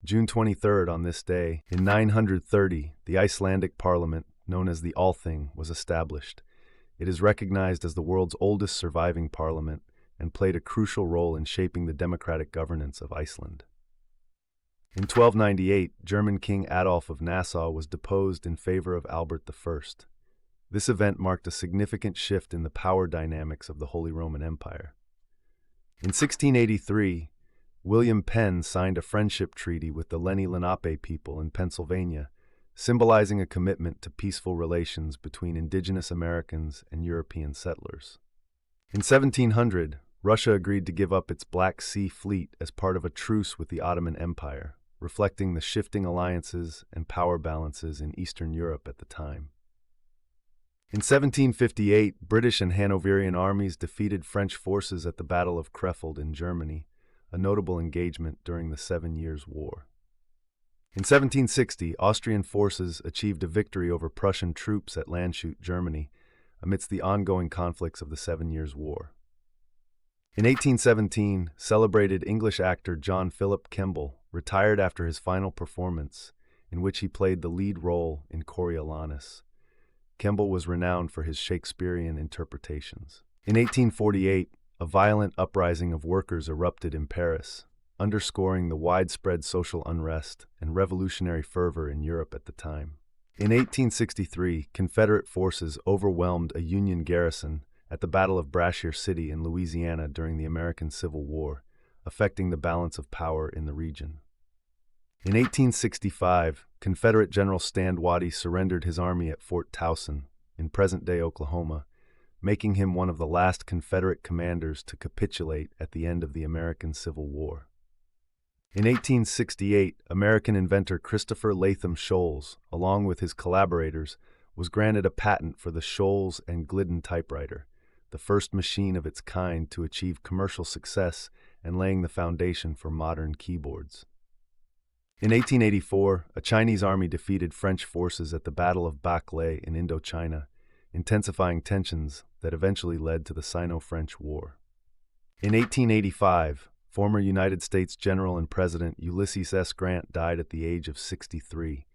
June 23rd, on this day, in 930, the Icelandic parliament, known as the Althing, was established. It is recognized as the world's oldest surviving parliament and played a crucial role in shaping the democratic governance of Iceland. In 1298, German King Adolf of Nassau was deposed in favor of Albert I. This event marked a significant shift in the power dynamics of the Holy Roman Empire. In 1683, William Penn signed a friendship treaty with the Lenni Lenape people in Pennsylvania, symbolizing a commitment to peaceful relations between indigenous Americans and European settlers. In 1700, Russia agreed to give up its Black Sea Fleet as part of a truce with the Ottoman Empire, reflecting the shifting alliances and power balances in Eastern Europe at the time. In 1758, British and Hanoverian armies defeated French forces at the Battle of Krefeld in Germany, a notable engagement during the 7 Years' War. In 1760, Austrian forces achieved a victory over Prussian troops at Landshut, Germany, amidst the ongoing conflicts of the 7 Years' War. In 1817, celebrated English actor John Philip Kemble retired after his final performance, in which he played the lead role in Coriolanus. Kemble was renowned for his Shakespearean interpretations. In 1848, a violent uprising of workers erupted in Paris, underscoring the widespread social unrest and revolutionary fervor in Europe at the time. In 1863, Confederate forces overwhelmed a Union garrison at the Battle of Brashear City in Louisiana during the American Civil War, affecting the balance of power in the region. In 1865, Confederate General Stanwady surrendered his army at Fort Towson in present-day Oklahoma, making him one of the last Confederate commanders to capitulate at the end of the American Civil War. In 1868, American inventor Christopher Latham Sholes, along with his collaborators, was granted a patent for the Sholes and Glidden typewriter, the first machine of its kind to achieve commercial success and laying the foundation for modern keyboards. In 1884, a Chinese army defeated French forces at the Battle of Bac Lay in Indochina, intensifying tensions that eventually led to the Sino-French War. In 1885, former United States General and President Ulysses S. Grant died at the age of 63,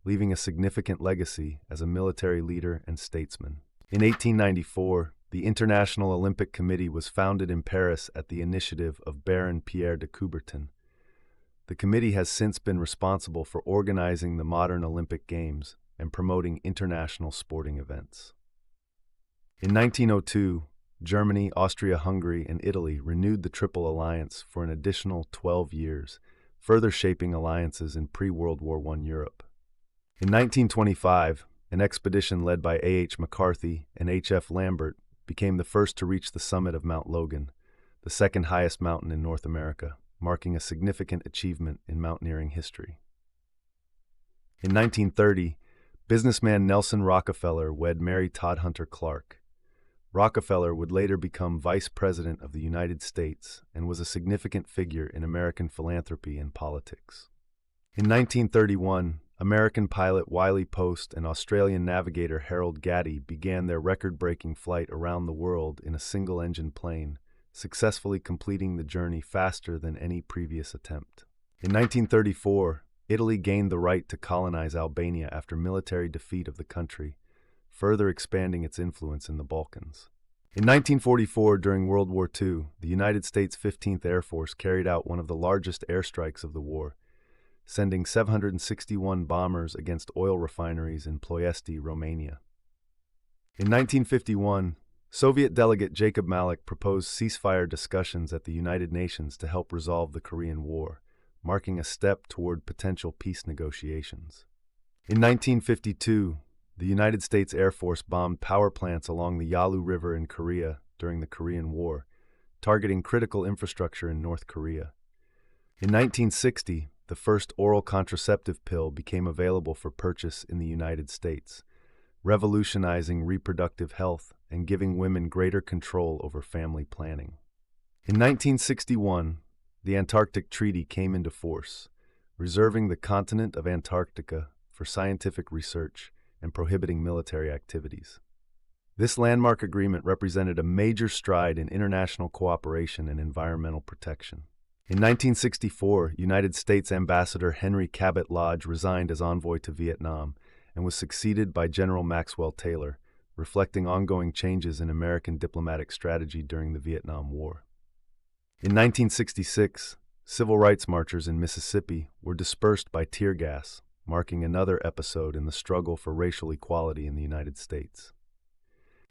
leaving a significant legacy as a military leader and statesman. In 1894, the International Olympic Committee was founded in Paris at the initiative of Baron Pierre de Coubertin. The committee has since been responsible for organizing the modern Olympic Games and promoting international sporting events. In 1902, Germany, Austria-Hungary, and Italy renewed the Triple Alliance for an additional 12 years, further shaping alliances in pre-World War I Europe. In 1925, an expedition led by A.H. McCarthy and H.F. Lambert became the first to reach the summit of Mount Logan, the second highest mountain in North America, marking a significant achievement in mountaineering history. In 1930, businessman Nelson Rockefeller wed Mary Todd Hunter Clark. Rockefeller would later become Vice President of the United States and was a significant figure in American philanthropy and politics. In 1931, American pilot Wiley Post and Australian navigator Harold Gatty began their record-breaking flight around the world in a single-engine plane, successfully completing the journey faster than any previous attempt. In 1934, Italy gained the right to colonize Albania after military defeat of the country, further expanding its influence in the Balkans. In 1944, during World War II, the United States 15th Air Force carried out one of the largest airstrikes of the war, sending 761 bombers against oil refineries in Ploiesti, Romania. In 1951, Soviet delegate Jacob Malik proposed ceasefire discussions at the United Nations to help resolve the Korean War, marking a step toward potential peace negotiations. In 1952, the United States Air Force bombed power plants along the Yalu River in Korea during the Korean War, targeting critical infrastructure in North Korea. In 1960, the first oral contraceptive pill became available for purchase in the United States, revolutionizing reproductive health and giving women greater control over family planning. In 1961, the Antarctic Treaty came into force, reserving the continent of Antarctica for scientific research and prohibiting military activities. This landmark agreement represented a major stride in international cooperation and environmental protection. In 1964, United States Ambassador Henry Cabot Lodge resigned as envoy to Vietnam and was succeeded by General Maxwell Taylor, reflecting ongoing changes in American diplomatic strategy during the Vietnam War. In 1966, civil rights marchers in Mississippi were dispersed by tear gas, marking another episode in the struggle for racial equality in the United States.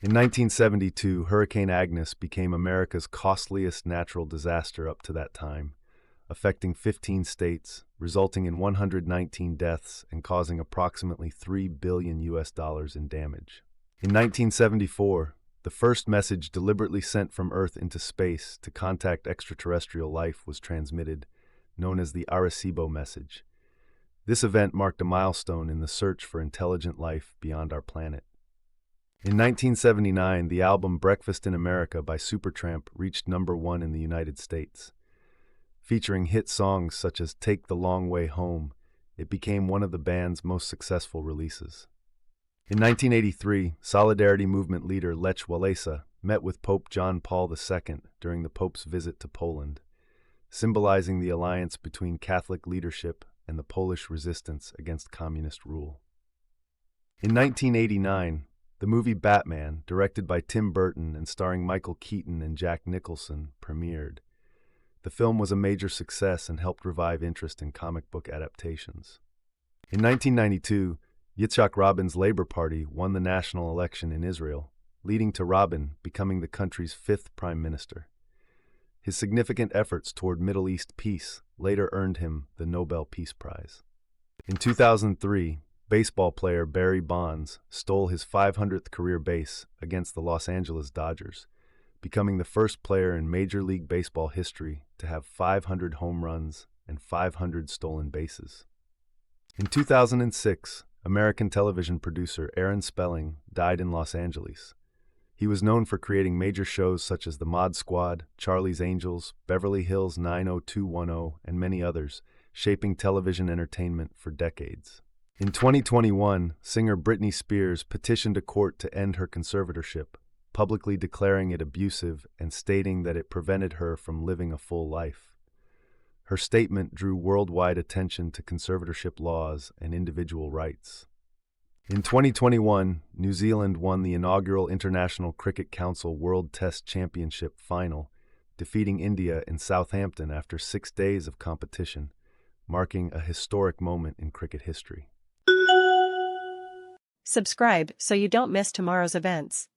In 1972, Hurricane Agnes became America's costliest natural disaster up to that time, affecting 15 states, resulting in 119 deaths and causing approximately $3 billion in damage. In 1974, the first message deliberately sent from Earth into space to contact extraterrestrial life was transmitted, known as the Arecibo message. This event marked a milestone in the search for intelligent life beyond our planet. In 1979, the album Breakfast in America by Supertramp reached #1 in the United States. Featuring hit songs such as Take the Long Way Home, it became one of the band's most successful releases. In 1983, Solidarity Movement leader Lech Walesa met with Pope John Paul II during the Pope's visit to Poland, symbolizing the alliance between Catholic leadership and the Polish resistance against communist rule. In 1989, the movie Batman, directed by Tim Burton and starring Michael Keaton and Jack Nicholson, premiered. The film was a major success and helped revive interest in comic book adaptations. In 1992, Yitzhak Rabin's Labour Party won the national election in Israel, leading to Rabin becoming the country's 5th prime minister. His significant efforts toward Middle East peace later earned him the Nobel Peace Prize. In 2003, baseball player Barry Bonds stole his 500th career base against the Los Angeles Dodgers, becoming the first player in Major League Baseball history to have 500 home runs and 500 stolen bases. In 2006, American television producer Aaron Spelling died in Los Angeles. He was known for creating major shows such as The Mod Squad, Charlie's Angels, Beverly Hills 90210, and many others, shaping television entertainment for decades. In 2021, singer Britney Spears petitioned a court to end her conservatorship, publicly declaring it abusive and stating that it prevented her from living a full life. Her statement drew worldwide attention to conservatorship laws and individual rights. In 2021, New Zealand won the inaugural International Cricket Council World Test Championship final, defeating India in Southampton after 6 days of competition, marking a historic moment in cricket history. Subscribe so you don't miss tomorrow's events.